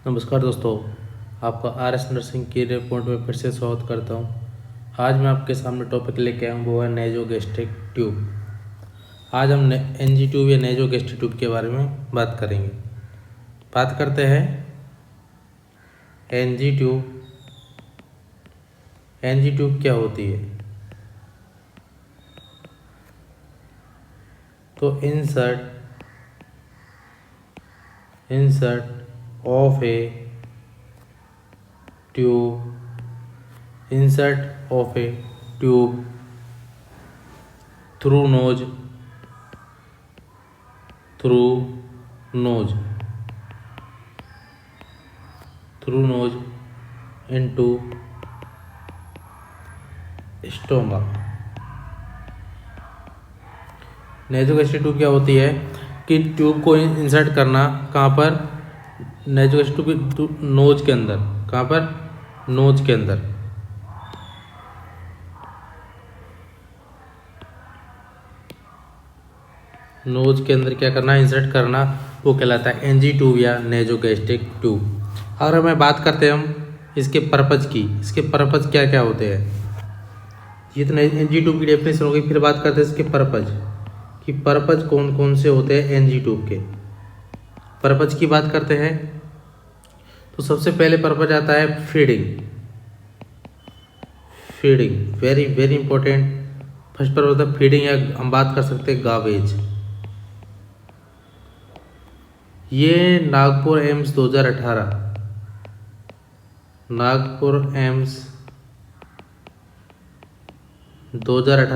नमस्कार दोस्तों, आपका आर.एस. नर्सिंग करियर पॉइंट में फिर से स्वागत करता हूं। आज मैं आपके सामने टॉपिक लेके आया हूं, वो है नेज़ोगैस्ट्रिक ट्यूब। आज हम एनजी ट्यूब या नेज़ोगैस्ट्रिक ट्यूब के बारे में बात करेंगे। बात करते हैं एनजी ट्यूब। एनजी ट्यूब क्या होती है? तो insert of a tube through nose into stomach. Nasogastric tube क्या होती है कि ट्यूब को इंसर्ट करना कहाँ पर? नेज़ोगैस्ट्रिक ट्यूब नोज के अंदर। कहाँ पर? नोज के अंदर। नोज के अंदर क्या करना? इंसर्ट करना, वो कहलाता है एनजी ट्यूब या नेज़ोगैस्ट्रिक ट्यूब। और हमें बात करते हैं हम इसके पर्पज की। इसके पर्पज क्या क्या होते हैं? ये तो एनजी ट्यूब की डेफिनेशन हो गई। फिर बात करते हैं इसके पर्पज कि पर्पज कौन कौन से होते हैं एनजी ट्यूब के। पर्पज की बात करते हैं तो सबसे पहले पर्पज आता है feeding. Very very important. First purpose होता है फीडिंग, या हम बात कर सकते हैं गावेज। ये नागपुर एम्स 2018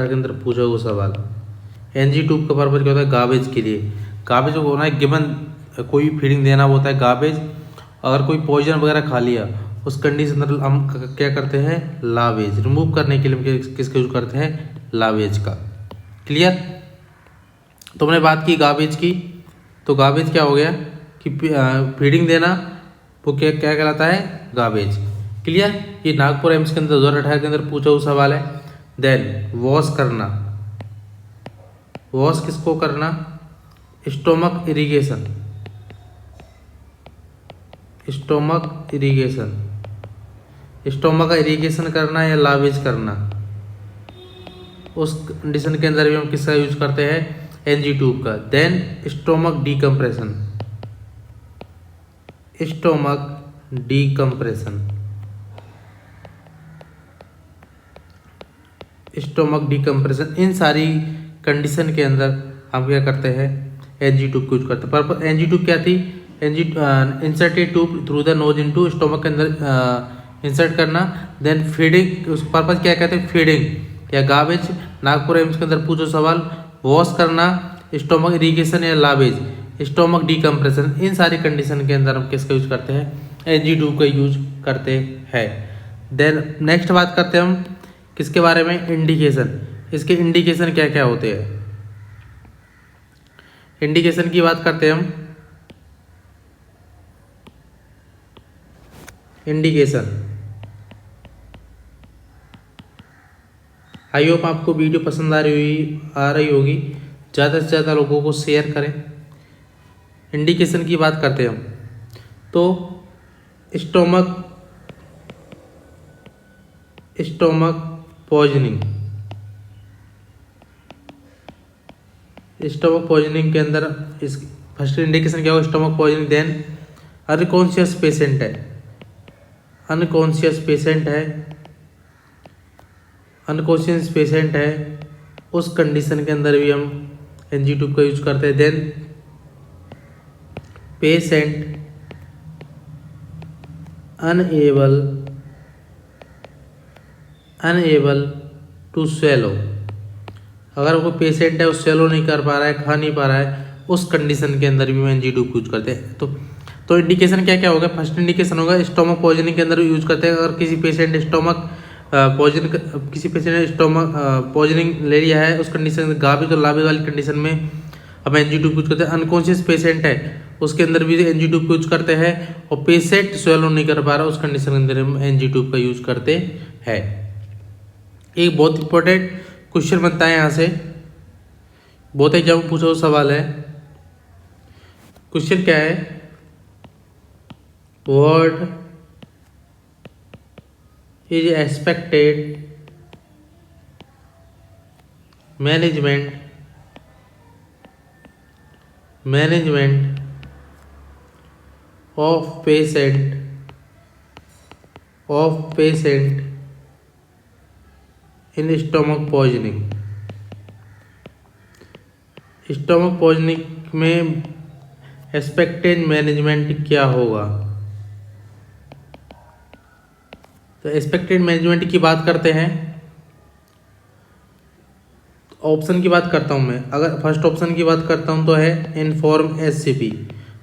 के अंदर पूछा हुआ सवाल। एनजी ट्यूब का पर्पज क्या होता है? गार्बेज के लिए। गार्बेज को होना है गिवन, कोई फीडिंग देना होता है गार्बेज। अगर कोई पॉइजन वगैरह खा लिया उस कंडीशन में हम क्या करते हैं? लावेज। रिमूव करने के लिए हम किसका यूज करते हैं? लावेज का। क्लियर? तो हमने बात की गार्बेज की। तो गार्बेज क्या हो गया कि फीडिंग देना, वो क्या क्या कहलाता है? गार्बेज। क्लियर? ये नागपुर एम्स के अंदर 2018 के अंदर पूछा हुआ सवाल है। देन वॉश करना। वॉश किसको करना? Stomach irrigation. स्टोमक का इरिगेशन करना या लावेज करना, उस कंडीशन के अंदर भी हम किसका यूज करते हैं? एनजी ट्यूब का। Then stomach decompression. इन सारी कंडीशन के अंदर हम क्या करते हैं? एनजी ट्यूब को यूज करते हैं। पर एनजी ट्यूब क्या थी? Insert A tube through the nose into stomach के अंदर इंसर्ट करना। देन फीडिंग, उस पर्पज क्या कहते हैं? फीडिंग या गार्बेज। नागपुर एम्स के अंदर पूछो सवाल। वॉश करना, स्टोमक इरिगेशन या लावेज, स्टोमक डिकम्प्रेशन। इन सारी कंडीशन के अंदर हम किसका यूज करते हैं? एनजी ट्यूब का यूज करते हैं। देन नेक्स्ट बात करते हैं हम किसके बारे में? इंडिकेशन। इसके इंडिकेशन क्या क्या होते हैं? इंडिकेशन की बात करते हैं हम। इंडिकेशन, आई होप आपको वीडियो पसंद आ रही होगी। ज़्यादा से ज़्यादा लोगों को शेयर करें। इंडिकेशन की बात करते हैं हम तो स्टोमक पॉइजनिंग। के अंदर इस फर्स्ट इंडिकेशन क्या हो? Stomach poisoning. Then unconscious patient है, उस कंडीशन के अंदर भी हम एनजी ट्यूब का यूज करते हैं। Then patient unable to swallow. अगर वो पेशेंट है वो स्वेलो नहीं कर पा रहा है, खा नहीं पा रहा है, उस कंडीशन के अंदर भी हम एनजी ट्यूब यूज करते हैं। तो इंडिकेशन क्या क्या होगा? फर्स्ट इंडिकेशन होगा स्टोमक पॉइजनिंग के अंदर यूज करते हैं। अगर किसी पेशेंट ने स्टोमक पॉइजनिंग ले लिया है, उस कंडीशन में गार्बेज और लावेज वाली कंडीशन में हम एनजी ट्यूब यूज करते हैं। अनकॉन्शियस पेशेंट है, उसके अंदर भी एनजी ट्यूब यूज करते हैं। और पेशेंट स्वेलो नहीं कर पा रहा, उस कंडीशन के अंदर हम एनजी ट्यूब का यूज करते हैं। एक बहुत इंपॉर्टेंट क्वेश्चन बनता है यहाँ से, बहुत एग्जाम में पूछा हुआ सवाल है। क्वेश्चन क्या है what is expected management of patient in stomach poisoning। Stomach poisoning में एक्सपेक्टेड मैनेजमेंट क्या होगा? तो एक्सपेक्टेड मैनेजमेंट की बात करते हैं। ऑप्शन की बात करता हूं मैं। अगर फर्स्ट ऑप्शन की बात करता हूं तो है इन्फॉर्म एससीपी,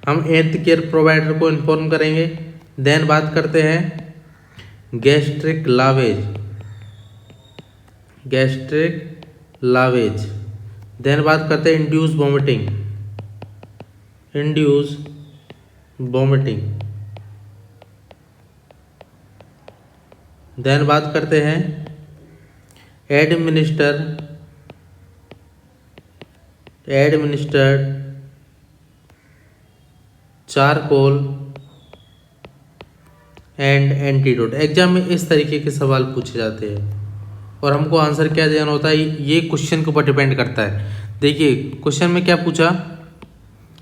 हम हेल्थ केयर प्रोवाइडर को इन्फॉर्म करेंगे। देन बात करते हैं गैस्ट्रिक लावेज। देन बात करते हैं इंड्यूस वॉमिटिंग। देन बात करते हैं administered charcoal and antidote. Exam में इस तरीके के सवाल पूछे जाते हैं और हमको आंसर क्या देना होता है, ये क्वेश्चन के ऊपर डिपेंड करता है। देखिए क्वेश्चन में क्या पूछा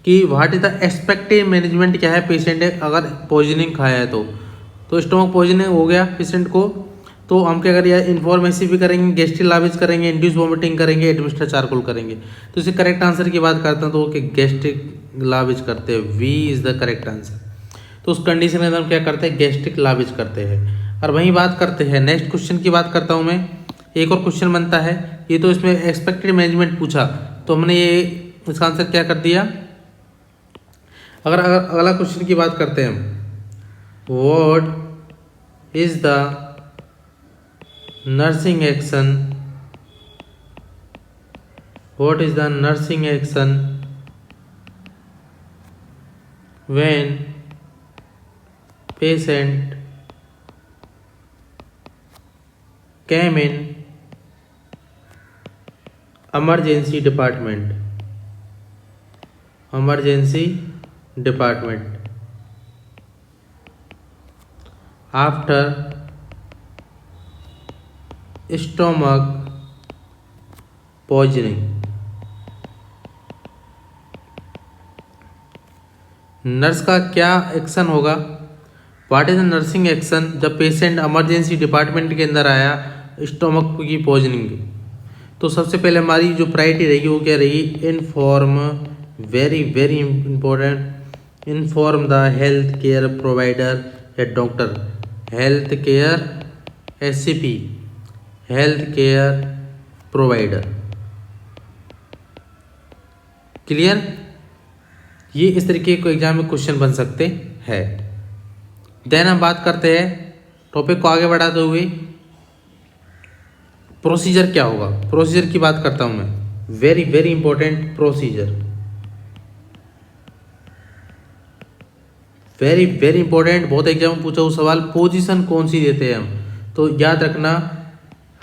कि what is the expected management क्या है पेशेंट है अगर पॉइजनिंग खाया है तो स्टोमक पॉइजनिंग हो गया पेशेंट को, तो हम क्या करेंगे, इन्फॉर्मेसिव भी करेंगे, गैस्ट्रिक लावेज करेंगे, इंड्यूस वॉमिटिंग करेंगे, एडमिनिस्टर चारकोल करेंगे। तो इसे करेक्ट आंसर की बात करते हैं तो कि गैस्ट्रिक लावेज करते हैं, B is the correct answer. तो उस कंडीशन में हम क्या करते हैं, गैस्ट्रिक लावेज करते हैं। और वहीं बात करते हैं नेक्स्ट क्वेश्चन की बात करता हूँ मैं। एक और क्वेश्चन बनता है, ये तो इसमें एक्सपेक्टेड मैनेजमेंट पूछा तो हमने ये इसका आंसर क्या कर दिया। अगर अगला क्वेश्चन की बात करते हैं, what is the nursing action when patient came in emergency department after stomach poisoning। Nurse का क्या एक्शन होगा, what is the nursing action जब पेशेंट इमरजेंसी डिपार्टमेंट के अंदर आया स्टोमक की पॉइजनिंग की। तो सबसे पहले हमारी जो प्रायोरिटी रहेगी वो क्या रहेगी, inform, very very important, inform the health care provider या doctor, health care SCP, health care provider. Clear, ये इस तरीके को एग्जाम में क्वेश्चन बन सकते हैं। देन हम बात करते हैं टॉपिक को आगे बढ़ाते हुए, प्रोसीजर क्या होगा। प्रोसीजर की बात करता हूं मैं, very very important procedure, very very important, बहुत एग्जाम में पूछा हुआ सवाल। पोजीशन कौन सी देते हैं हम, तो याद रखना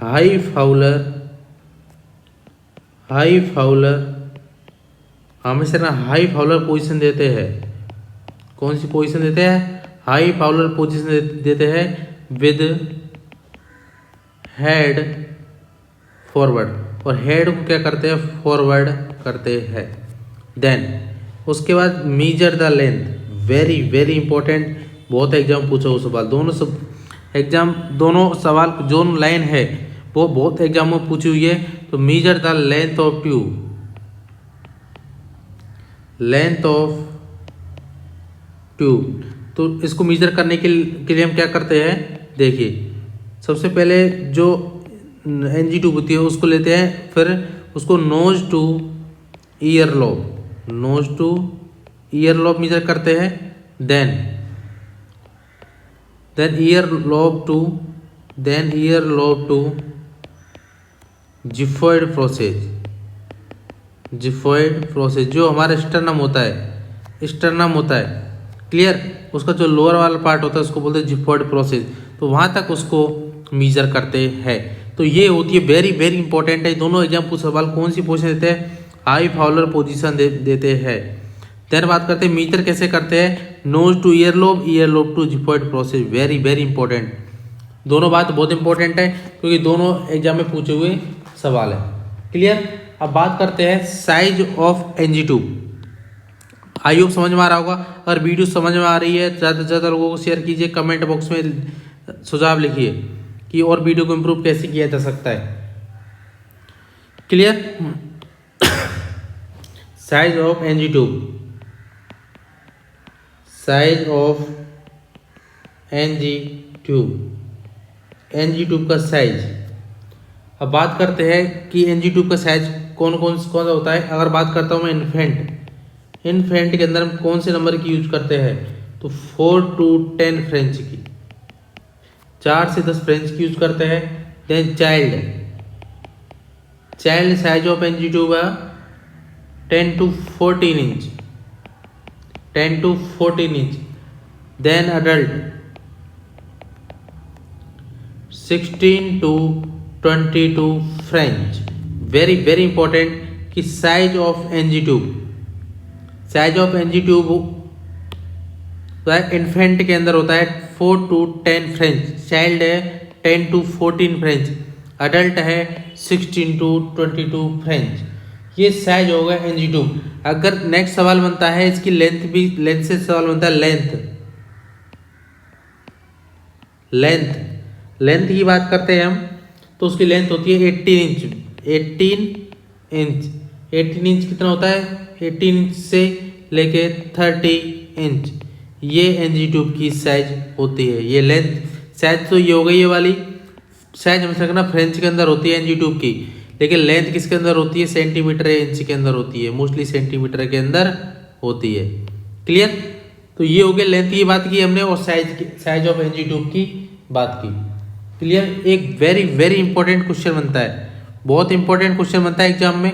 हाई फाउलर हमेशा ना हाई फाउलर पोजीशन देते हैं। कौन सी पोजीशन देते हैं, हाई फाउलर पोजीशन देते हैं विद हेड फॉरवर्ड, और हेड को क्या करते हैं, फॉरवर्ड करते हैं। देन उसके बाद measure the length, very very important, बहुत एग्जाम पूछा हुआ सवाल। दोनों सवाल जो लाइन है वो बहुत एग्जाम में पूछी हुई है। तो measure the length of tube, तो इसको मेजर करने के लिए हम क्या करते हैं, देखिए सबसे पहले जो एनजी ट्यूब होती है उसको लेते हैं, फिर उसको nose to ear lobe measure करते हैं। Then ear lobe to xiphoid process, जो हमारा स्टर्नम होता है, क्लियर, उसका जो लोअर वाला पार्ट होता है उसको बोलते हैं जिफॉइड प्रोसेस, तो वहां तक उसको मेजर करते हैं। तो ये होती है वेरी वेरी इंपॉर्टेंट है। दोनों एग्जाम पूछ सवाल कौन सी पोजीशन देते हैं, हाई फाउलर पोजीशन देते हैं। देन बात करते हैं मीटर कैसे करते हैं, nose to ear lobe to xiphoid process, very very important. दोनों बात बहुत इंपॉर्टेंट है क्योंकि दोनों एग्जाम में पूछे हुए सवाल है। क्लियर। अब बात करते हैं size of NG tube. I hope समझ में आ रहा होगा। अगर वीडियो समझ में आ रही है ज़्यादा से ज़्यादा लोगों को शेयर कीजिए, कमेंट बॉक्स में सुझाव लिखिए कि और वीडियो को इम्प्रूव कैसे किया जा सकता है। Clear. Size of NG tube, size of NG tube, NG tube का साइज। अब बात करते हैं कि एनजी ट्यूब का साइज कौन सा होता है। अगर बात करता हूँ मैं इन्फेंट के अंदर हम कौन से नंबर की यूज करते हैं, तो 4 to 10 फ्रेंच की, 4 से 10 फ्रेंच की यूज करते हैं। Then child size of NG tube है 10 to 14 inch, 10 to 14 inch. Then adult 16 to 22 French. Very very important कि size of NG tube, size of NG tube infant के अंदर होता है 4 to 10 फ्रेंच, चाइल्ड है 10 to 14 फ्रेंच, अडल्ट है 16 to 22 French. ये size होगा एनजी ट्यूब। अगर नेक्स्ट सवाल बनता है इसकी लेंथ भी, लेंथ से सवाल बनता है लेंथ की बात करते हैं हम, तो उसकी लेंथ होती है 18 इंच कितना होता है, 18 इंच से लेके 30 इंच, ये एनजी ट्यूब की साइज होती है। ये लेंथ साइज तो ये हो गई, ये वाली साइज हम सकना फ्रेंच के अंदर होती है एनजी ट्यूब की, लेकिन लेंथ किसके अंदर होती है, सेंटीमीटर या इंच के अंदर होती है, मोस्टली सेंटीमीटर के अंदर होती है। क्लियर। तो ये हो गया लेंथ की बात की हमने और साइज ऑफ एनजी ट्यूब की बात की। क्लियर। एक वेरी वेरी इंपॉर्टेंट क्वेश्चन बनता है, बहुत इंपॉर्टेंट क्वेश्चन बनता है एग्जाम में।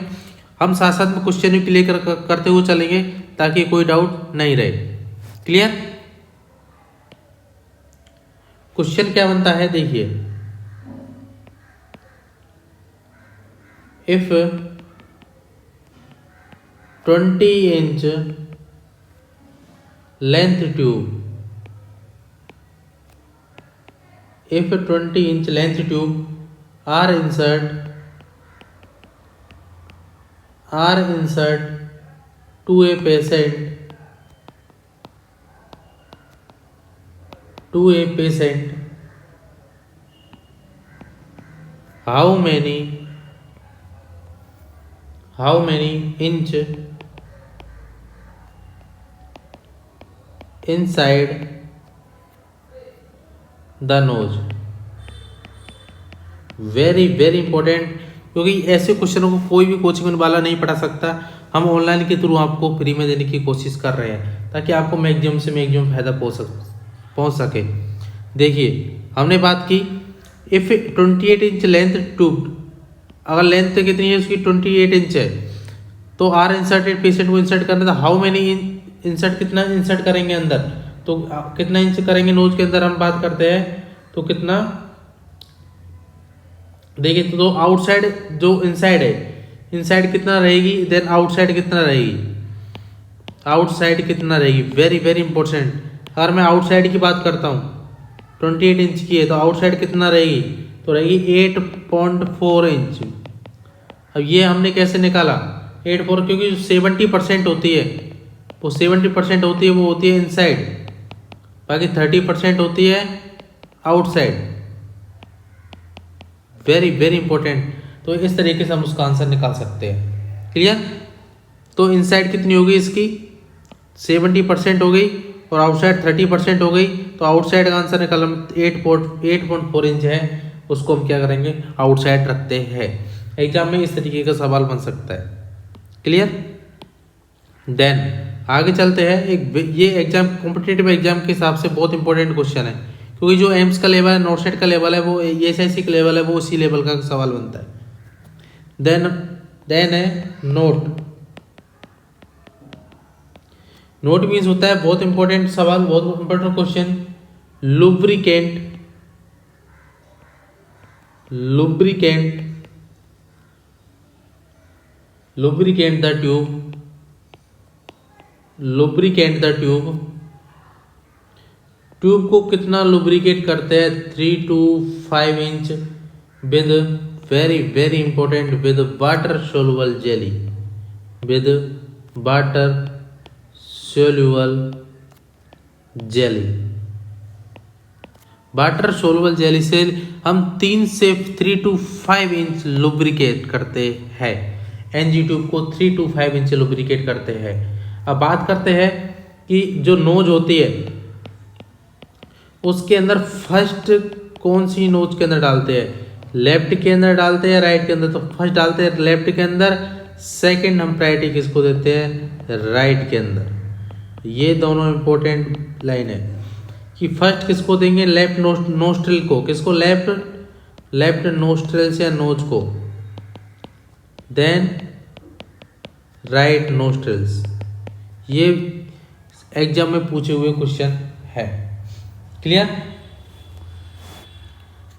हम साथ साथ में क्वेश्चन भी क्लियर करते हुए चलेंगे ताकि कोई डाउट नहीं रहे। क्लियर। क्वेश्चन क्या बनता है देखिए, if 20 inch length tube, if 20 inch length tube are insert to a patient, how many inch inside the nose. Very very important, क्योंकि ऐसे क्वेश्चनों को कोई भी कोचिंग वाला नहीं पढ़ा सकता। हम ऑनलाइन के थ्रू आपको फ्री में देने की कोशिश कर रहे हैं ताकि आपको मैक्सिमम फायदा पहुंच सके। देखिए हमने बात की इफ 28 इंच लेंथ ट्यूब, अगर लेंथ कितनी है उसकी 28 इंच है, तो आर इंसर्टेड पेशेंट को इंसर्ट करना था, हाउ मेनी इंसर्ट, कितना इंसर्ट करेंगे अंदर, तो कितना इंच करेंगे नोज के अंदर हम बात करते हैं, तो कितना देखिए, तो आउटसाइड जो इनसाइड है, इनसाइड कितना रहेगी, देन आउटसाइड कितना रहेगी, आउटसाइड कितना रहेगी, वेरी वेरी इंपॉर्टेंट। अगर मैं आउटसाइड की बात करता हूँ 28 इंच की है, तो आउटसाइड कितना रहेगी, तो रहेगी 8.4 इंच। अब ये हमने कैसे निकाला 8.4, क्योंकि 70% होती है, वो 70% होती है, वो होती है इनसाइड, बाकी 30% होती है आउटसाइड। Very very important. तो इस तरीके से हम उसका आंसर निकाल सकते हैं। क्लियर। तो इनसाइड कितनी हो गई इसकी 70% हो गई और आउटसाइड 30% हो गई, तो आउटसाइड का आंसर निकाल 8.4 इंच है, उसको हम क्या करेंगे आउटसाइड रखते हैं। एग्जाम में इस तरीके का सवाल बन सकता है। क्लियर। देन आगे चलते हैं, ये एग्जाम कॉम्पिटिटिव एग्जाम के हिसाब से बहुत इंपॉर्टेंट क्वेश्चन है, क्योंकि जो एम्स का लेवल है, नोटसेट का लेवल है, वो एसआईसी का लेवल है, वो उसी लेवल का सवाल बनता है। देन है नोट मीन्स होता है बहुत इंपॉर्टेंट सवाल, बहुत important question. Lubricant the tube lubricate the tube. Tube को कितना लुब्रिकेट करते हैं? 3 to 5 inch with very very important with water soluble jelly, with water soluble jelly. Water soluble jelly से हम 3 to 5 इंच लुब्रिकेट करते हैं। एनजी ट्यूब को 3 to 5 inch lubricate करते हैं। अब बात करते हैं कि जो नोज होती है उसके अंदर फर्स्ट कौन सी नोज के अंदर डालते हैं? लेफ्ट के अंदर डालते हैं, राइट के अंदर? तो फर्स्ट डालते हैं लेफ्ट के अंदर, सेकंड हम प्रायोरिटी किसको देते हैं? राइट के अंदर। ये दोनों इंपॉर्टेंट लाइन है कि फर्स्ट किसको देंगे? लेफ्ट नोस्ट्रिल को। किसको? लेफ्ट नोस्ट्रिल या नोज को, देन राइट नोस्ट्रिल्स। ये एग्जाम में पूछे हुए क्वेश्चन है। क्लियर?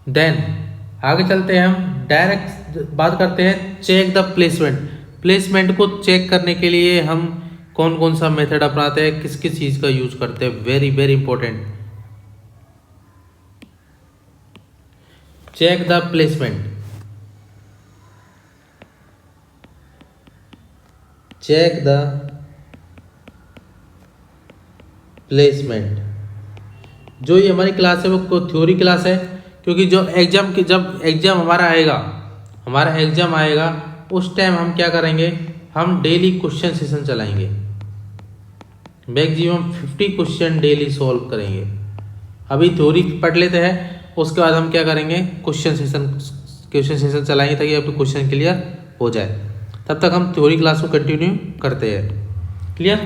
देन आगे चलते हैं, हम डायरेक्ट बात करते हैं चेक द प्लेसमेंट। प्लेसमेंट को चेक करने के लिए हम कौन कौन सा मेथड अपनाते हैं, किस किस चीज का यूज करते हैं? Very very important. Check the placement. Check the placement. जो ये हमारी क्लास है वो थ्योरी क्लास है, क्योंकि जब एग्जाम हमारा एग्जाम आएगा उस टाइम हम क्या करेंगे? हम डेली क्वेश्चन सेशन चलाएंगे, मैक्सिमम 50 क्वेश्चन डेली सॉल्व करेंगे। अभी थ्योरी पढ़ लेते हैं, उसके बाद हम क्या करेंगे? क्वेश्चन सेशन चलाएंगे ताकि आपके क्वेश्चन क्लियर हो जाए। तब तक हम थ्योरी क्लास को कंटिन्यू करते हैं। क्लियर?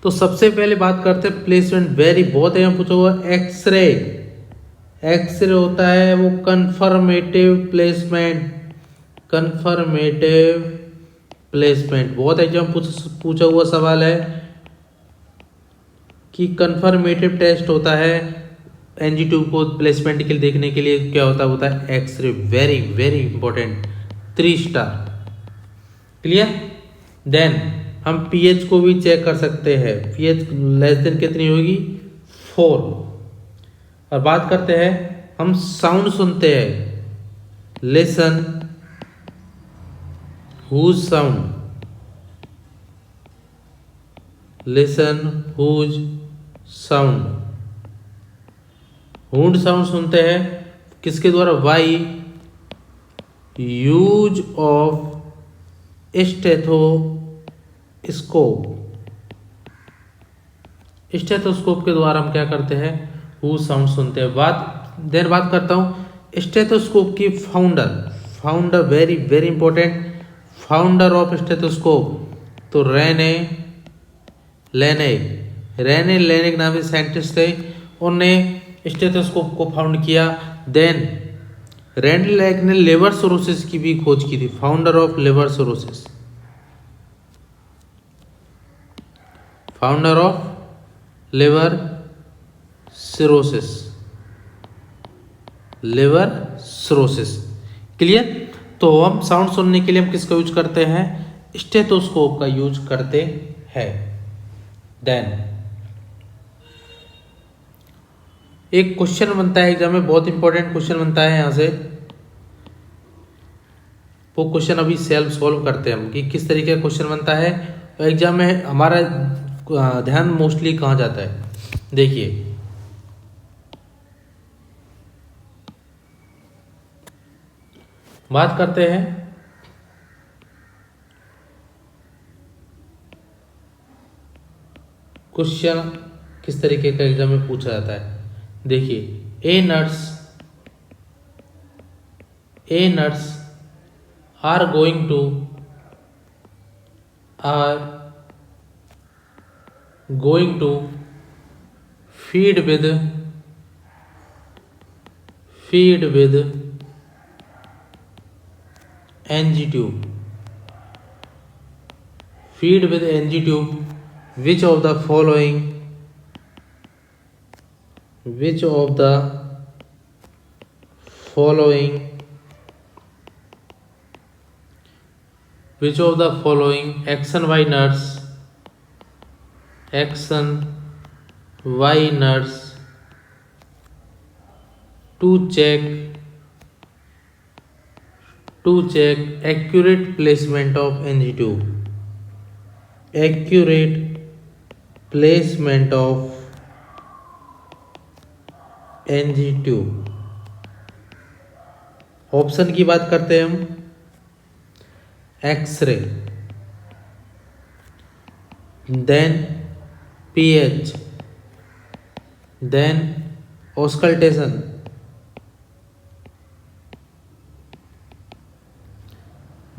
तो सबसे पहले बात करते हैं प्लेसमेंट। वेरी बहुत है पूछा हुआ। एक्सरे होता है वो कन्फर्मेटिव प्लेसमेंट। बहुत एग्जाम पूछा हुआ सवाल है कि कन्फर्मेटिव टेस्ट होता है एनजी ट्यूब को प्लेसमेंट के लिए देखने के लिए क्या होता है? X-ray. Very very important, 3 star. Clear? Then हम पीएच को भी चेक कर सकते हैं। पीएच लेस देन कितनी होगी? 4। और बात करते हैं, हम साउंड सुनते हैं। Listen whose sound. Listen whose sound. Whose sound सुनते हैं किसके द्वारा? वाई यूज ऑफ स्टेथोस्कोप के द्वारा हम क्या करते हैं? हु साउंड सुनते हैं। बात करता हूं स्टेथोस्कोप की founder very very important. Founder of stethoscope तो रेने लेनिक नाम के साइंटिस्ट थे, उन्होंने स्टेथोस्कोप को फाउंड किया। देन रेने लेनिक ने लिवर सिरोसिस की भी खोज की थी। Founder of liver cirrhosis. Founder of liver cirrhosis. Clear? तो हम साउंड सुनने के लिए हम किसका यूज करते हैं? स्टेथोस्कोप का यूज करते हैं। देन एक क्वेश्चन बनता है एग्जाम में, बहुत इंपॉर्टेंट क्वेश्चन बनता है यहां से। वो क्वेश्चन अभी सेल्फ सॉल्व करते हैं हम कि किस तरीके का क्वेश्चन बनता है। एग्जाम में हमारा ध्यान मोस्टली कहाँ जाता है? देखिए, बात करते हैं क्वेश्चन किस तरीके का एग्जाम में पूछा जाता है। देखिए, a nurse are going to feed with NG tube. Feed with NG tube. Which of the following action by nuts action by nurse to check accurate placement of ng tube, accurate placement of ng tube। Option की बात करते हैं हम, X-ray, then pH, then auscultation,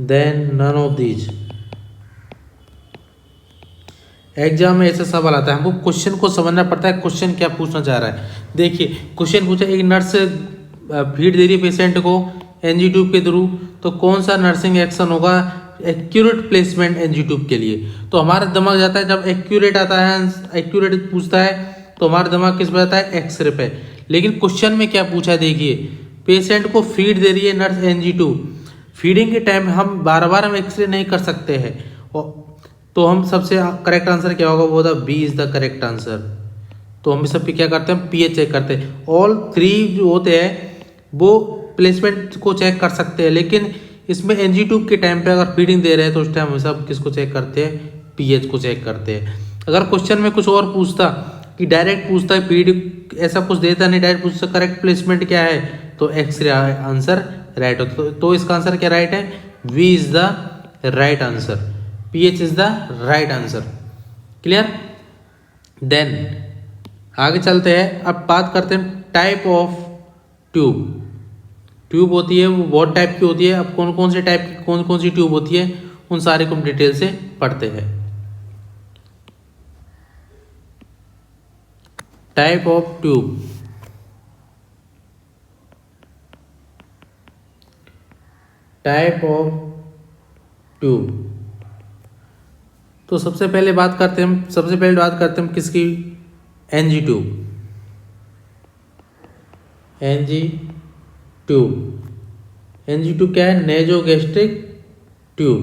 then none of these. Exam में ऐसा सवाल आता है, हमको क्वेश्चन को समझना पड़ता है, क्वेश्चन क्या पूछना चाह रहा है। देखिए क्वेश्चन पूछा, एक नर्स फीड दे रही है पेशेंट को एनजी ट्यूब के थ्रू, तो कौन सा नर्सिंग एक्शन होगा एक्यूरेट प्लेसमेंट एनजी ट्यूब के लिए। तो हमारा दिमाग जाता है, जब एक्यूरेट आता है, एक्यूरेट पूछता है तो हमारा दिमाग किस पे जाता है, एक्सरे पे। लेकिन क्वेश्चन में क्या पूछा है, देखिए पेशेंट को फीड दे रही है नर्स एनजी ट्यूब, फीडिंग के टाइम हम बार बार हम एक्सरे नहीं कर सकते हैं, तो हम सबसे करेक्ट आंसर क्या होगा, वो होता B is the correct answer. तो हम सब पे क्या करते हैं, पीएच चेक करते हैं। ऑल थ्री जो होते हैं वो प्लेसमेंट को चेक कर सकते हैं, लेकिन इसमें एनजी ट्यूब के टाइम पे अगर फीडिंग दे रहे हैं तो उस टाइम हम सब किसको चेक करते हैं, पीएच को चेक करते हैं। अगर क्वेश्चन में कुछ और पूछता कि डायरेक्ट पूछता है फीड, ऐसा कुछ देता नहीं, डायरेक्ट पूछता करेक्ट प्लेसमेंट क्या है, तो एक्सरे आंसर राइट होता। तो इसका आंसर क्या राइट है, B is the right answer, pH is the right answer. Clear. Then आगे चलते हैं, अब बात करते हैं टाइप ऑफ ट्यूब। ट्यूब होती है वो बहुत टाइप की होती है, अब कौन कौन से टाइप की कौन कौन सी ट्यूब होती है उन सारे को हम डिटेल से पढ़ते हैं। Type of tube, type of tube. तो सबसे पहले बात करते हैं किसकी, एनजी ट्यूब। एनजी ट्यूब क्या है, नेजोगैस्ट्रिक ट्यूब।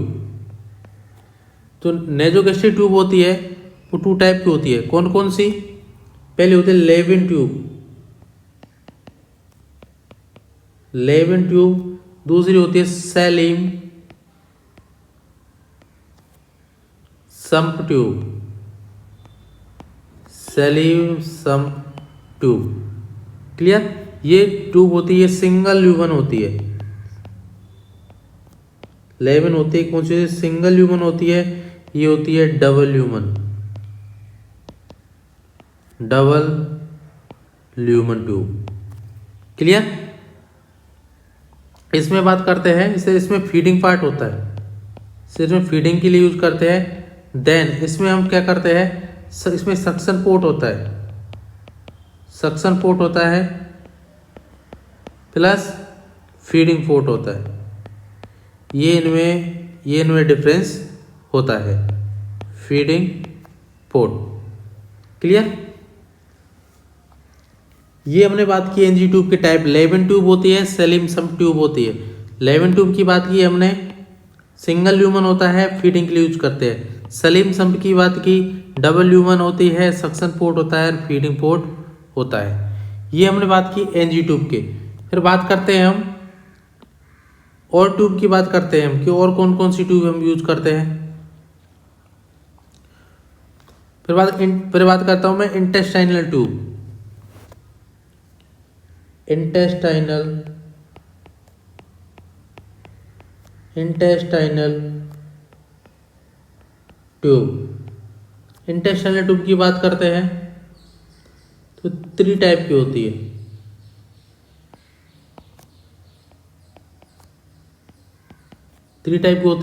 तो नेजोगैस्ट्रिक ट्यूब होती है वो टू टाइप की होती है, कौन कौन सी, पहले होती है लेविन ट्यूब, दूसरी होती है सैलिम सम्प ट्यूब। क्लियर। ये ट्यूब होती है सिंगल ल्यूमन होती है, लेविन होती है कौन सी, सिंगल ल्यूमन होती है, ये होती है डबल ल्यूमन ट्यूब। क्लियर। इसमें बात करते हैं, इसमें फीडिंग पार्ट होता है, सिर्फ में फीडिंग के लिए यूज करते हैं। देन इसमें हम क्या करते हैं, इसमें सक्शन पोर्ट होता है, प्लस फीडिंग पोर्ट होता है। ये इनमें डिफरेंस होता है, फीडिंग पोर्ट। क्लियर। ये हमने बात की एनजी ट्यूब के टाइप, लेविन ट्यूब होती है, सैलिम सम्प ट्यूब होती है। लेविन ट्यूब की बात की हमने, सिंगल ल्यूमन होता है, फीडिंग के लिए यूज करते हैं। सैलिम सम्प की बात की, डबल ल्यूमन होती है, सक्शन पोर्ट होता है, फीडिंग पोर्ट होता है। ये हमने बात की एनजी ट्यूब के। फिर बात करते हैं हम और ट्यूब की बात करते हैं हम कि और कौन कौन सी ट्यूब हम यूज करते हैं। फिर बात करता हूं मैं इंटेस्टाइनल ट्यूब। इंटेस्टाइनल ट्यूब की बात करते हैं तो 3 टाइप की होती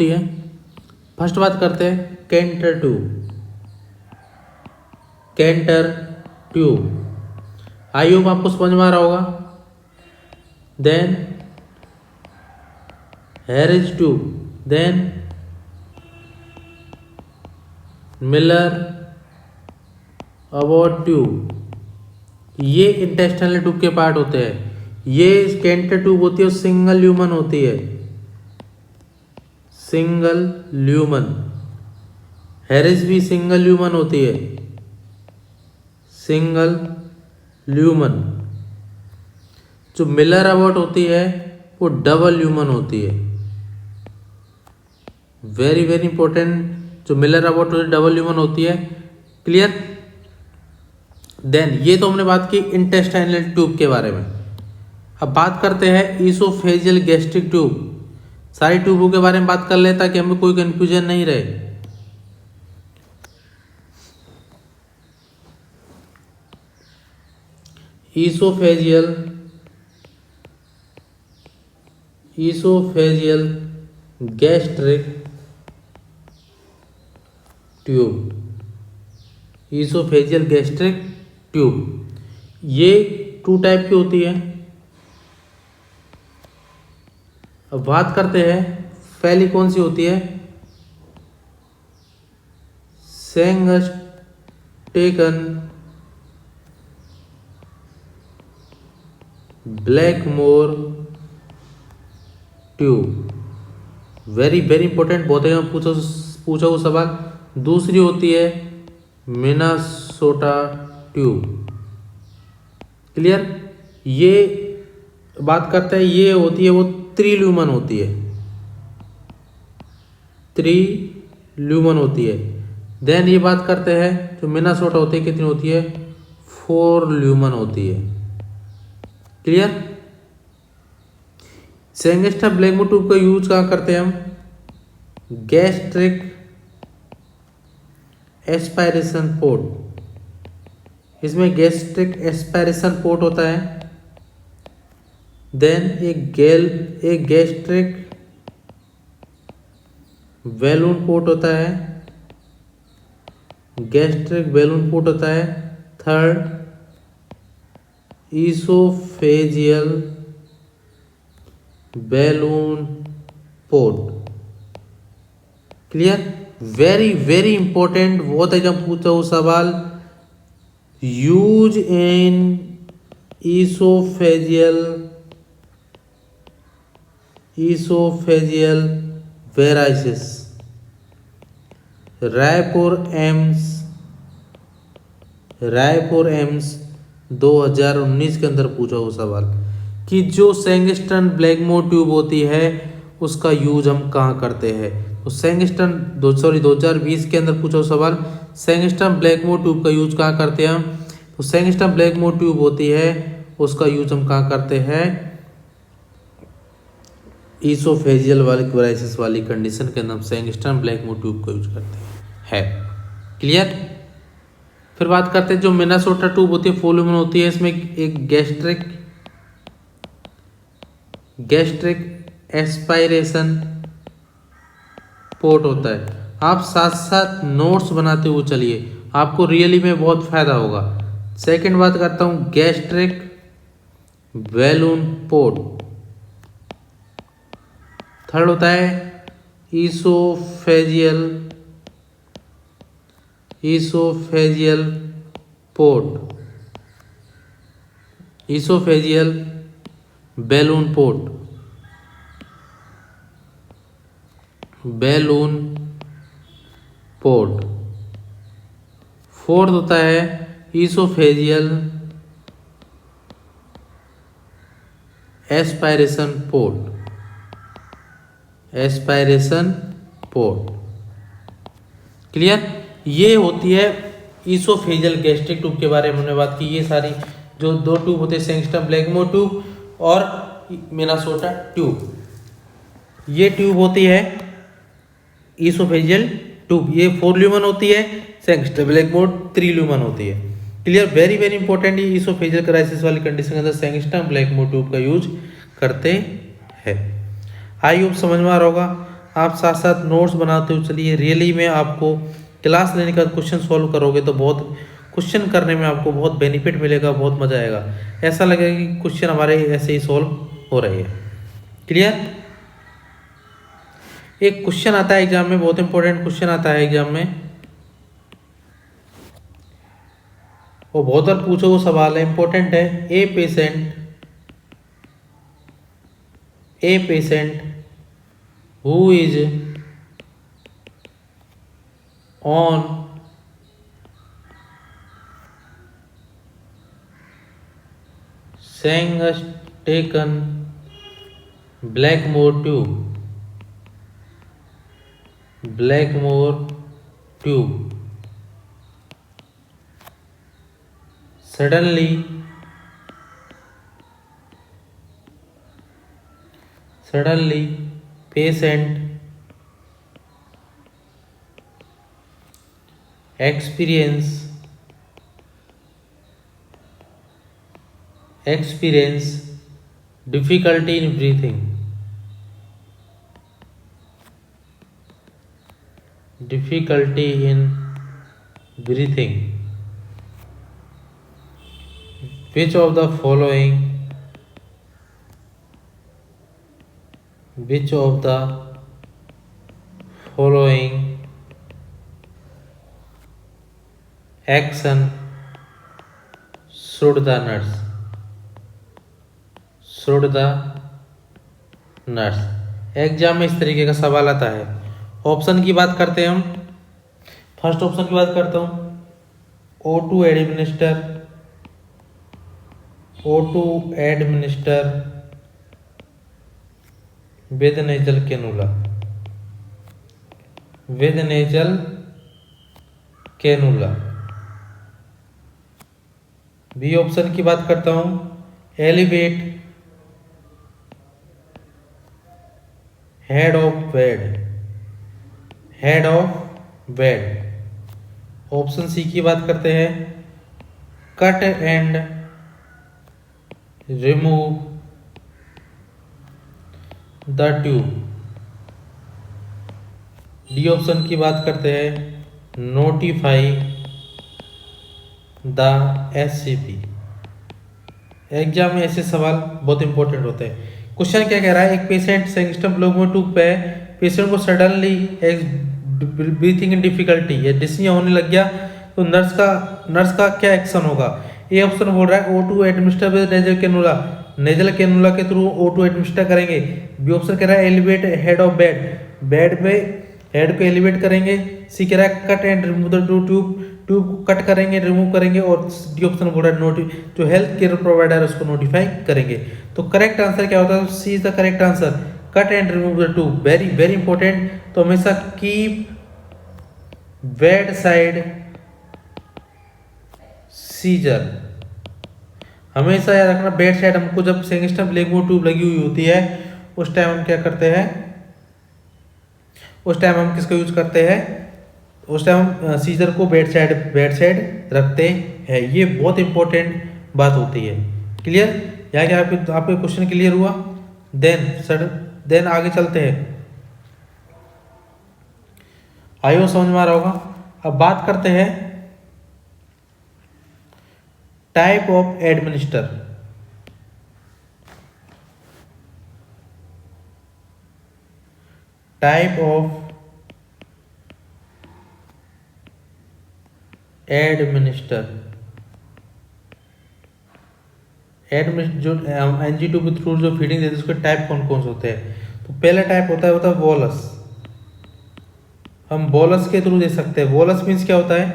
है। फर्स्ट बात करते हैं कैंटर ट्यूब। आई होप आपको समझ में आ रहा होगा। Then Harris tube, then Miller Abbott tube. ये इंटेस्टाइनल ट्यूब के पार्ट होते हैं। ये कैंटर ट्यूब होती है, सिंगल ल्यूमन होती है, सिंगल ल्यूमन। हैरिज भी सिंगल ल्यूमन होती है, सिंगल ल्यूमन। जो मिलर अबॉट होती है वो डबल ल्यूमन होती है। वेरी वेरी इंपॉर्टेंट, जो मिलर अबॉट होती है डबल ल्यूमन होती है। क्लियर। देन ये तो हमने बात की इंटेस्टाइनल ट्यूब के बारे में। अब बात करते हैं ईसोफेजियल गैस्ट्रिक ट्यूब। सारी ट्यूबों के बारे में बात कर ले ताकि हमें कोई कंफ्यूजन नहीं रहे। Oesophageal gastric tube, oesophageal gastric tube ये 2 टाइप की होती है। अब बात करते हैं पहली कौन सी होती है, Sengstaken Blakemore tube. Very very important, बहुत ही पूछा हुआ सवाल। दूसरी होती है मिनासोटा ट्यूब। क्लियर। ये बात करते हैं, ये होती है वो त्रिल्यूमन होती है, त्रिल्यूमन होती है। देन ये बात करते हैं जो मिनासोटा होती है कितनी होती है, 4 ल्यूमन होती है। क्लियर। सेंगस्टा ब्लैकमोर ट्यूब का यूज कहाँ करते हैं हम, गैस्ट्रिक एस्पायरेशन पोर्ट। इसमें गैस्ट्रिक एस्पायरेशन पोर्ट होता है। देन एक गैस्ट्रिक बैलून पोर्ट होता है, गैस्ट्रिक बैलून पोर्ट होता है। Third oesophageal balloon port. Clear. Very very important, बहुत एकदम पूछा हुआ सवाल। Use in oesophageal varices. Raipur AIIMS 2019 के अंदर पूछा हुआ सवाल कि जो सेंगस्टन ब्लैकमोर ट्यूब होती है उसका यूज हम कहाँ करते हैं। तो सेंगस्टन 2020 के अंदर पूछा हुआ सवाल, सेंगस्टन ब्लैकमोर ट्यूब का यूज कहाँ करते हैं हम। तो सेंगस्टन ब्लैकमोर ट्यूब होती है उसका यूज हम कहाँ करते हैं, ईसोफेजियल वाली क्राइसिस वाली कंडीशन के अंदर हम सेंगस्टन ब्लैकमोर ट्यूब का यूज करते हैं। क्लियर। फिर बात करते हैं जो मिनासोटा ट्यूब होती है 4 ल्यूमन होती है। इसमें एक गैस्ट्रिक एस्पायरेशन पोर्ट होता है। आप साथ साथ नोट्स बनाते हुए चलिए, आपको रियली में बहुत फायदा होगा। सेकंड बात करता हूं गैस्ट्रिक बैलून पोर्ट। थर्ड होता है oesophageal port, oesophageal balloon port. Fourth होता है ईसोफेजियल एस्पायरेशन पोर्ट। क्लियर। ये होती है ईसोफेजियल गैस्ट्रिक ट्यूब के बारे में हमने बात की। ये सारी जो 2 ट्यूब होते हैं सेंगस्टन ब्लैकमोर ट्यूब और मिनासोटा ट्यूब, ये ट्यूब होती है ईसोफेजियल ट्यूब। ये 4 ल्यूमन होती है, सेंगस्टन ब्लैकमोर 3 ल्यूमन होती है। क्लियर। वेरी वेरी इंपॉर्टेंट, ये ईसोफेजियल क्राइसिस वाली कंडीशन के अंदर सेंगस्टन ब्लैकमोर ट्यूब का यूज करते हैं। आई होप समझ में आ रहा होगा। आप साथ साथ नोट्स बनाते हुए चलिए, रियली में आपको क्लास लेने का क्वेश्चन सॉल्व करोगे तो बहुत क्वेश्चन करने में आपको बहुत बेनिफिट मिलेगा, बहुत मजा आएगा। ऐसा लगेगा कि क्वेश्चन हमारे ऐसे ही सॉल्व हो रहे हैं। क्लियर। एक क्वेश्चन आता है एग्जाम में, बहुत इंपॉर्टेंट क्वेश्चन आता है एग्जाम में, वो बहुत बार पूछा हुआ सवाल है, इंपॉर्टेंट है। A patient who is on saying has taken Blackmore tube. Blackmore tube. Suddenly, patient experience difficulty in breathing. Difficulty in breathing. Which of the following action should the nurse? Exam में इस तरीके का सवाल आता है। Option की बात करते हैं हम। फर्स्ट ऑप्शन की बात करता हूं, O2 administer with nasal cannula. B option की बात करता हूं, elevate head of bed. Option C की बात करते हैं, cut and remove the tube. D option की बात करते हैं, नोटिफाई द SCP। एग्जाम में ऐसे सवाल बहुत इंपॉर्टेंट होते हैं। क्वेश्चन क्या कह रहा है, एक पेशेंट सेंगस्टम ब्लैकमोर ट्यूब पे है, पेशेंट को सडनली एक ब्रीथिंग इन डिफिकल्टी या डिस्निया होने लग गया, तो नर्स का क्या एक्शन होगा? ए ऑप्शन बोल रहा है O2 administer with nasal cannula के थ्रू O2 एडमिनिस्टर करेंगे। बी ऑप्शन कह रहा है एलिवेट हेड ऑफ बेड पे हेड को एलिवेट करेंगे। सी कह रहा है cut and remove the tube को कट करेंगे, रिमूव करेंगे। और डी ऑप्शन बोल रहा है जो हेल्थ केयर प्रोवाइडर उसको नोटिफाई करेंगे। तो करेक्ट आंसर क्या होता है? C is the correct answer, cut and remove the tube. Very very important. तो हमेशा कीप बेड साइड सीजर, हमेशा याद रखना बेड साइड। हमको जब सेंगस्टम ब्लैकमोर ट्यूब लगी हुई होती है उस टाइम हम क्या करते हैं, उस टाइम हम किसको यूज करते हैं? उस टाइम हम सीजर को बेड साइड रखते हैं। ये बहुत इंपॉर्टेंट बात होती है। क्लियर? यहाँ क्या आपके क्वेश्चन क्लियर हुआ? देन आगे चलते हैं। आयो समझ में आ रहा होगा। अब बात करते हैं type of administer. Type of administer जो NG2 के थ्रू जो फीडिंग देते हैं उसके टाइप कौन कौन से होते हैं? तो पहला टाइप होता है बोलस। हम बोलस के थ्रू दे सकते हैं। बोलस मीन्स क्या होता है?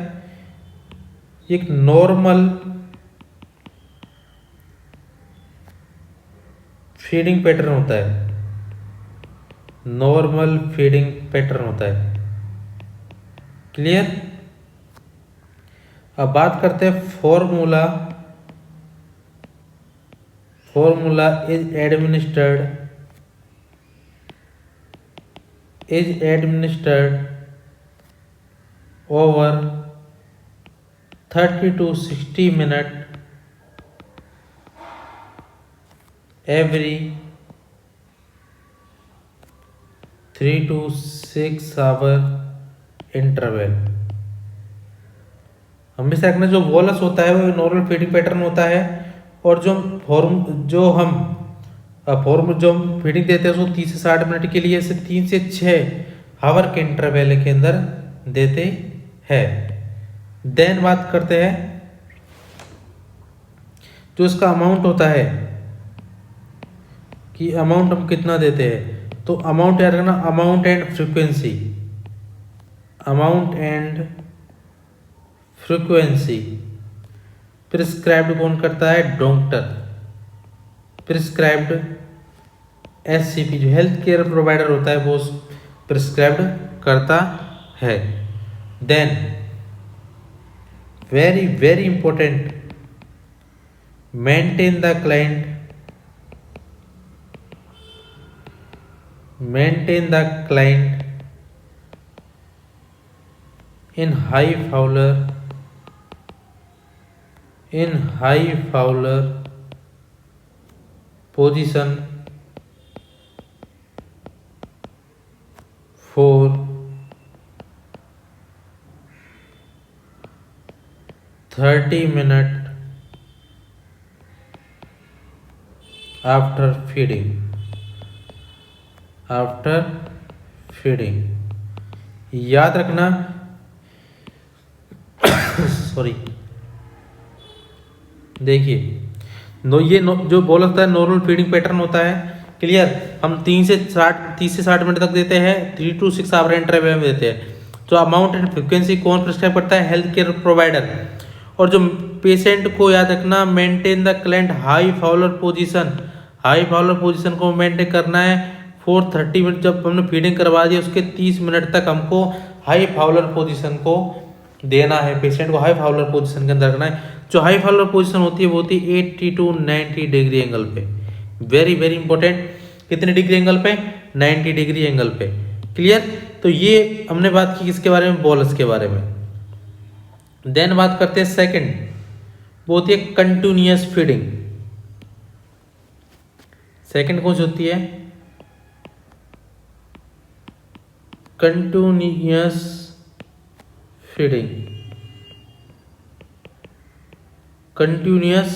एक नॉर्मल फीडिंग पैटर्न होता है, नॉर्मल फीडिंग पैटर्न होता है। क्लियर? अब बात करते हैं formula is administered over 30 to 60 minute every 3 to 6 hour interval. हमेशा रखना जो वॉलस होता है वो नॉर्मल फीडिंग पैटर्न होता है, और जो हम फीडिंग देते हैं उसको 30 से 60 मिनट के लिए से 3 से 6 आवर के इंटरवल के अंदर देते हैं। देन बात करते हैं जो इसका अमाउंट होता है कि अमाउंट हम कितना देते हैं। तो अमाउंट याद रखना, अमाउंट एंड फ्रीक्वेंसी प्रिस्क्राइब्ड कौन करता है? डॉक्टर। प्रिस्क्राइब्ड एससीपी जो हेल्थ केयर प्रोवाइडर होता है वो प्रिस्क्राइब्ड करता है। Then very very important, maintain the client in high fowler position for 30 minutes after feeding। याद रखना सॉरी, देखिए जो बोला था नॉर्मल फीडिंग पैटर्न होता है, क्लियर। हम 30 से 60 मिनट तक देते हैं, 3 to 6 आवर इंटरवल में देते हैं। तो अमाउंट एंड फ्रिक्वेंसी कौन प्रिस्क्राइब करता है? Health care provider. और जो पेशेंट को याद रखना, maintain the client high Fowler position को मेंटेन करना है फॉर 30 मिनट। जब हमने फीडिंग करवा दी उसके 30 मिनट तक हमको हाई फाउलर पोजीशन को देना है, पेशेंट को हाई फाउलर पोजीशन के अंदर रखना है। जो हाई फाउलर पोजीशन होती है वो होती है 80 to 90 डिग्री एंगल पे। वेरी वेरी इंपॉर्टेंट, कितने डिग्री एंगल पे? 90 डिग्री एंगल पे, क्लियर। तो ये हमने बात की किसके बारे में? बोलस के बारे में। देन बात करते हैं सेकंड, वो होती है कंटिन्यूअस फीडिंग। सेकंड कौन सी होती है? Continuous feeding. कंटिन्यूअस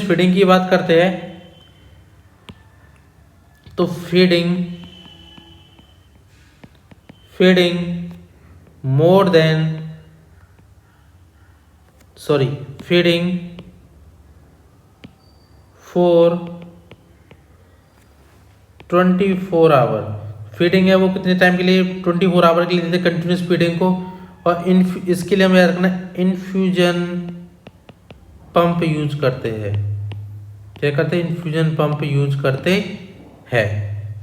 फीडिंग की बात करते हैं तो फीडिंग फॉर 24 आवर। फीडिंग है वो कितने टाइम के लिए? 24 आवर के लिए देते कंटिन्यूस फीडिंग को। और इसके लिए हमें याद रखना इन्फ्यूजन पंप यूज करते हैं। क्या करते हैं? इन्फ्यूजन पंप यूज करते हैं।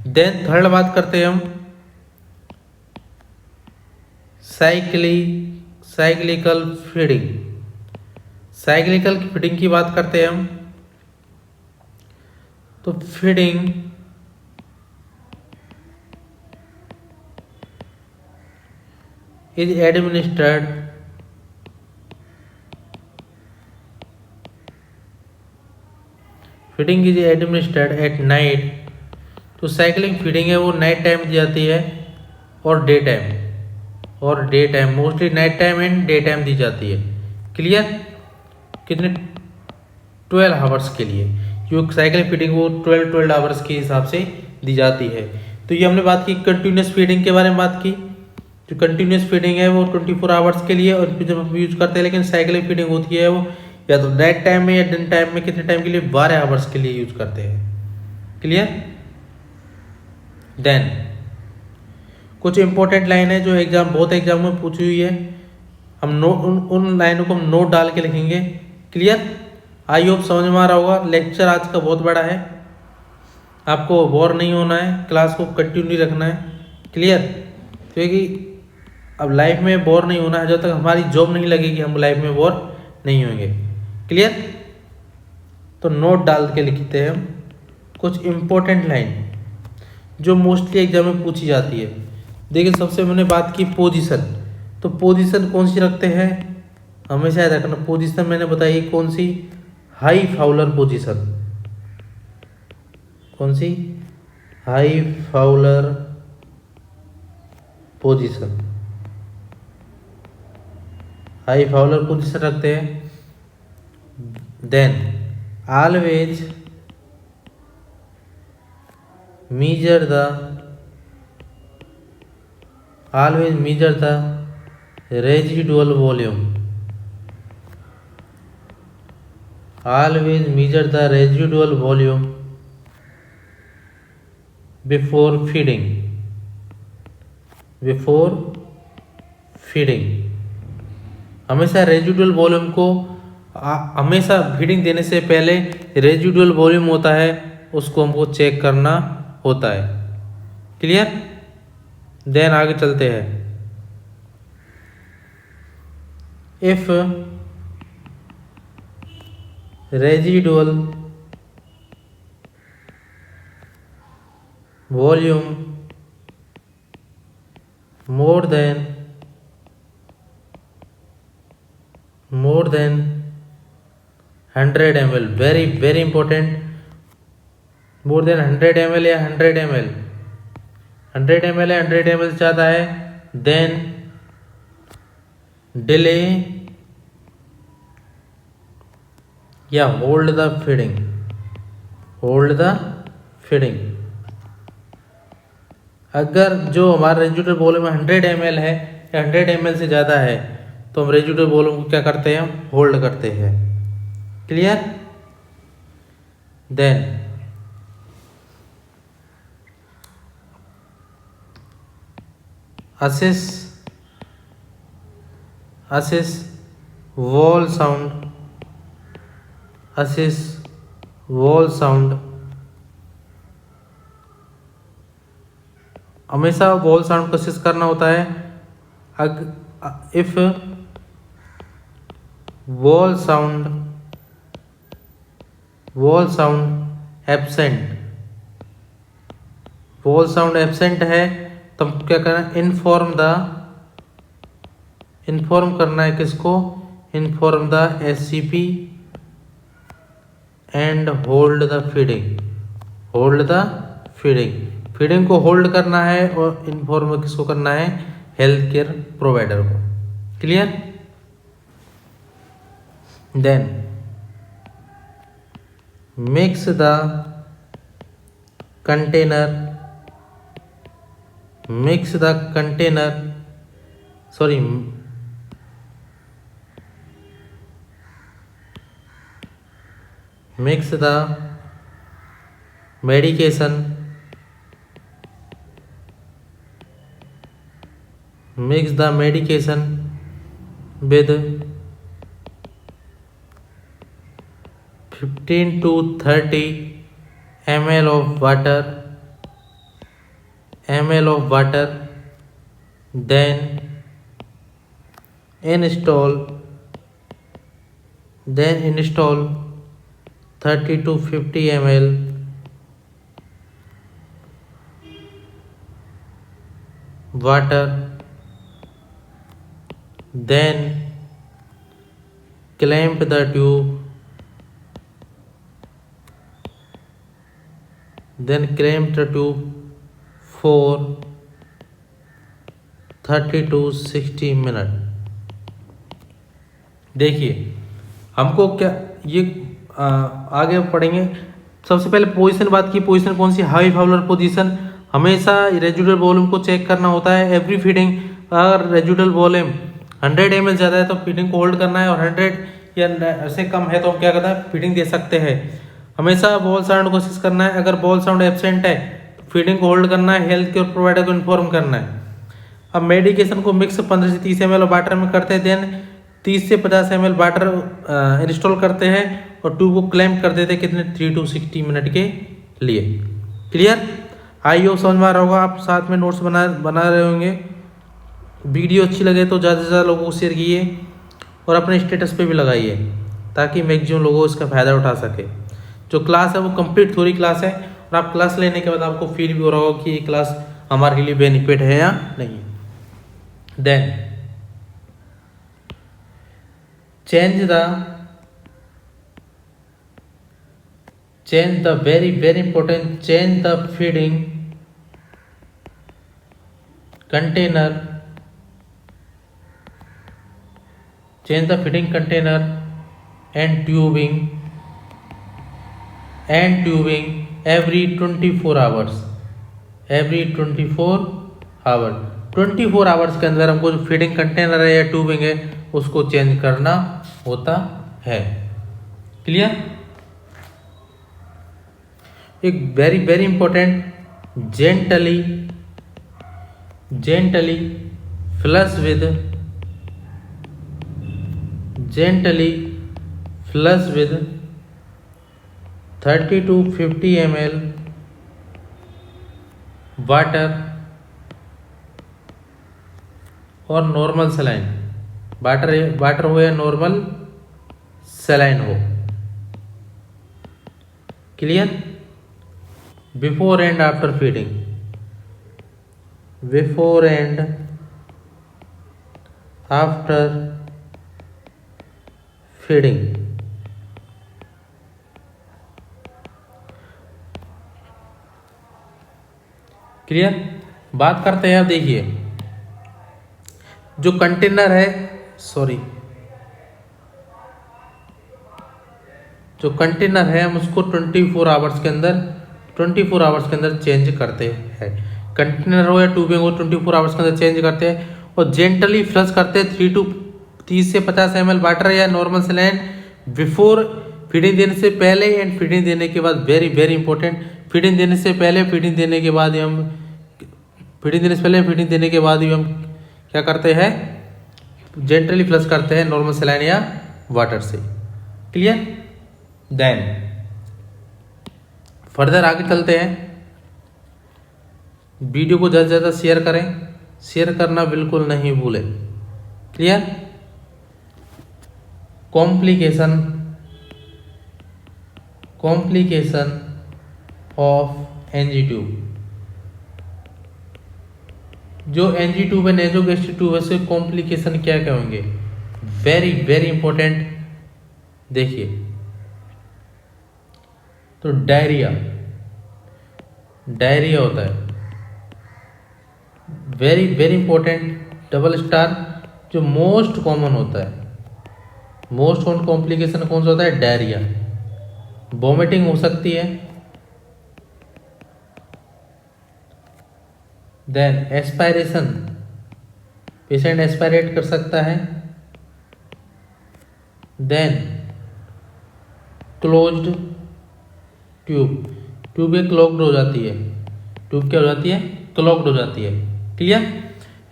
देन थर्ड बात करते हैं हम साइक्लिकल फीडिंग की बात करते हैं हम। तो feeding is administered at night। तो साइक्लिंग फीडिंग है वो नाइट टाइम दी जाती है और day time mostly night time and day time दी जाती है, क्लियर। कितने? 12 आवर्स के लिए। जो साइक्लिंग फीडिंग वो 12 आवर्स के हिसाब से दी जाती है। तो ये हमने बात की कंटिन्यूस फीडिंग के बारे में बात की। जो कंटिन्यूस फीडिंग है वो 24 आवर्स के लिए और जब हम यूज करते हैं, लेकिन साइक्लिक फीडिंग होती है वो या तो नाइट टाइम में या दिन टाइम में। कितने टाइम के लिए? 12 आवर्स के लिए यूज करते हैं, क्लियर। देन कुछ इंपॉर्टेंट लाइन है जो बहुत एग्जाम में पूछी हुई है। हम उन लाइनों को हम नोट डाल के लिखेंगे, क्लियर। आई होप समझ में आ रहा होगा। लेक्चर आज का बहुत बड़ा है, आपको बोर नहीं होना है, क्लास को कंटिन्यू रखना है, क्लियर। क्योंकि अब लाइफ में बोर नहीं होना है। जब तक हमारी जॉब नहीं लगेगी हम लाइफ में बोर नहीं होंगे, क्लियर। तो नोट डाल के लिखते हैं हम कुछ इंपॉर्टेंट लाइन जो मोस्टली एग्जाम में पूछी जाती है। देखिए सबसे मैंने बात की पोजीशन। तो पोजीशन कौन सी रखते हैं? हमेशा याद रखना पोजीशन मैंने बताई कौन सी? High Fowler position. कौन सी? High Fowler position. High Fowler position रखते हैं। Then always measure the residual volume। Always measure the residual volume before feeding। हमेशा रेजिडुअल वॉल्यूम को हमेशा फीडिंग देने से पहले रेजिडुअल वॉल्यूम होता है, उसको हमको चेक करना होता है। क्लियर? देन आगे चलते हैं। If residual volume more than 100 ml, very important, more than 100 ml या 100 ml, 100 ml या 100 ml ज़्यादा है, then delay या hold the feeding। अगर जो हमारा रेजिडुअल वॉल्यूम 100 ml है या 100 ml से ज़्यादा है तो हम रेजिडुअल वॉल्यूम को क्या करते हैं, हम होल्ड करते हैं। Clear? Then assess wall sound, हमेशा वॉल साउंड को असेस करना होता है। इफ वॉल साउंड एब्सेंट है तो हम क्या करना है, इन्फॉर्म करना है किसको, inform the SCP and hold the feeding को होल्ड करना है और इन्फॉर्म किसको करना है, हेल्थ केयर प्रोवाइडर को। Clear? Then mix the container mix the medication with 15 to 30 ml of water, then install 30 to 50 ml water, then clamp the tube for 30 to 60 minute. देखिए हमको क्या ये आगे पढ़ेंगे। सबसे पहले पोजीशन बात की, पोजीशन कौन सी, हाई फाउलर पोजीशन। हमेशा रेजिडुअल वॉल्यूम को चेक करना होता है एवरी फीडिंग। अगर रेजिडुअल वॉल्यूम 100 ml ज़्यादा है तो फीडिंग को होल्ड करना है, और 100 या ऐसे कम है तो हम क्या करते हैं, फीडिंग दे सकते हैं। हमेशा बॉल साउंड को कोशिश करना है। अगर बॉल साउंड एब्सेंट है तो फीडिंग को होल्ड करना है, हेल्थ केयर प्रोवाइडर को इन्फॉर्म करना है। अब मेडिकेशन को मिक्स 15 से 30 ml वाटर में करते हैं, देन 30 से 50 ml वाटर इंस्टॉल करते हैं और ट्यूब को क्लैम्प कर देते हैं कितने, 3 to 60 मिनट के लिए। क्लियर? आई हो समझ में आ रहा होगा। आप साथ में नोट्स बना रहे होंगे। वीडियो अच्छी लगे तो ज़्यादा से ज़्यादा लोगों को शेयर कीजिए और अपने स्टेटस पे भी लगाइए ताकि मैक्सिमम लोगों इसका फ़ायदा उठा सके। जो क्लास है वो कंप्लीट थ्योरी क्लास है, और आप क्लास लेने के बाद आपको फील भी हो रहा होगा कि ये क्लास हमारे लिए बेनिफिट है या नहीं। Then change the very important, change the feeding container and tubing every 24 hours। 24 hours के अंदर हमको जो फीडिंग कंटेनर है या ट्यूबिंग है उसको चेंज करना होता है। क्लियर? एक very important, gently flush with flush with 30 to 50 ml water और नॉर्मल सलाइन, वाटर हो या नॉर्मल सलाइन हो। Clear? Before and after feeding, before and after feeding. Clear? बात करते हैं, अब देखिए जो कंटेनर है, जो कंटेनर है हम उसको 24 आवर्स के अंदर चेंज करते हैं। कंटेनर हो या ट्यूबिंग हो, 24 आवर्स के अंदर चेंज करते हैं और जेंटली फ्लश करते हैं 30 से 50 ml वाटर या नॉर्मल सलाइन बिफोर फीडिंग देने से पहले एंड फीडिंग देने के बाद। वेरी वेरी इंपॉर्टेंट, फीडिंग देने से पहले, फीडिंग देने के बाद हम क्या करते हैं, जेंटली फ्लश करते हैं नॉर्मल सलाइन या वाटर से। क्लियर? देन फर्दर आगे चलते हैं। वीडियो को ज़्यादा से ज़्यादा शेयर करें, शेयर करना बिल्कुल नहीं भूलें। Clear? Complication of NG tube. जो एनजी ट्यूब है, नेजोगैस्ट्रिक ट्यूब है, से कॉम्प्लिकेशन क्या क्या होंगे? Very very important. देखिए तो डायरिया होता है, very very important. Double star जो मोस्ट कॉमन होता है, मोस्ट कॉमन कॉम्प्लिकेशन कौन सा होता है? डायरिया। वॉमिटिंग हो सकती है। देन एस्पायरेशन, पेशेंट एस्पायरेट कर सकता है। देन क्लोज्ड ट्यूब क्लॉग्ड हो जाती है, ट्यूब क्या हो जाती है? क्लॉग्ड हो जाती है। क्लियर?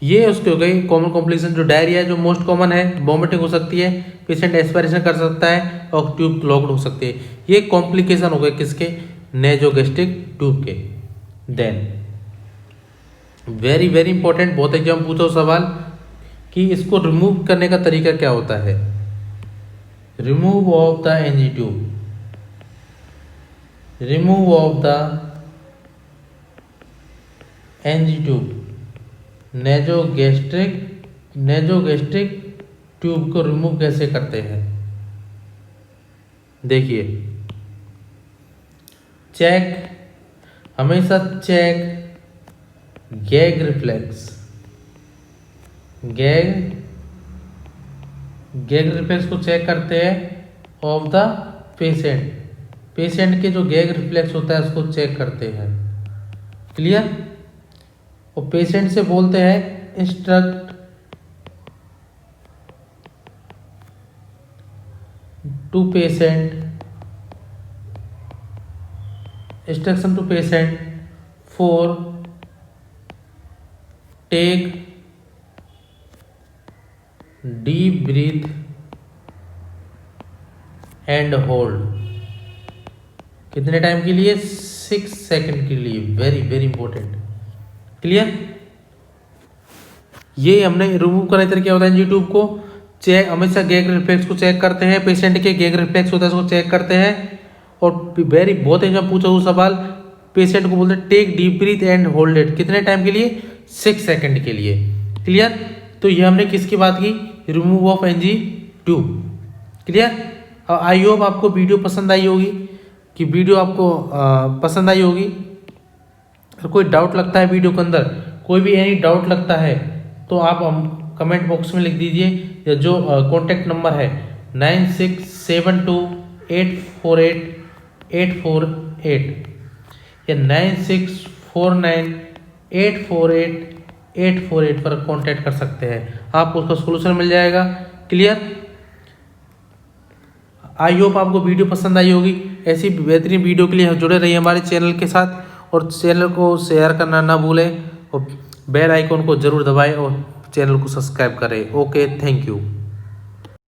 ये उसके हो गई कॉमन कॉम्प्लिकेशन। जो डायरिया जो मोस्ट कॉमन है, वॉमिटिंग हो सकती है, पेशेंट एस्पायरेशन कर सकता है और ट्यूब क्लॉग्ड हो सकती है। ये कॉम्प्लिकेशन हो गए किसके? नेजोगैस्ट्रिक ट्यूब के। देन वेरी वेरी इंपॉर्टेंट, बहुत एग्जाम पूछो सवाल कि इसको रिमूव करने का तरीका क्या होता है। Remove of the NG tube, remove of the NG tube, nasogastric tube को रिमूव कैसे करते हैं? देखिए हमेशा चेक गैग रिफ्लेक्स को चेक करते हैं ऑफ द पेशेंट के जो गैग रिफ्लेक्स होता है उसको चेक करते हैं। क्लियर? और पेशेंट से बोलते हैं instruction to patient for take deep breath and hold. कितने टाइम के लिए? 6 सेकंड के लिए। Very very important. क्लियर? ये हमने रिमूव करने तरीके क्या होता है? एनजी ट्यूब को चेक, हमेशा गैग रिफ्लेक्स को चेक करते हैं, पेशेंट के गैग रिफ्लेक्स होता है उसको चेक करते हैं। और बहुत एग्जाम पूछा हुआ सवाल, पेशेंट को बोलते हैं take deep breath and hold it. कितने टाइम के लिए? 6 सेकंड के लिए। क्लियर? तो ये हमने किसकी बात की? Remove of NG tube. Clear? I hope आपको वीडियो पसंद आई होगी, अगर कोई डाउट लगता है वीडियो के अंदर, कोई भी एनी डाउट लगता है तो आप कमेंट बॉक्स में लिख दीजिए, या जो कॉन्टैक्ट नंबर है 9672848848 या 9649848848 पर कांटेक्ट कर सकते हैं, आपको उसका सोल्यूशन मिल जाएगा। क्लियर? आई होप आपको वीडियो पसंद आई होगी। ऐसी बेहतरीन वीडियो के लिए जुड़े रहिए हमारे चैनल के साथ, और चैनल को शेयर करना ना भूलें और बेल आइकॉन को जरूर दबाएं और चैनल को सब्सक्राइब करें। Okay, thank you.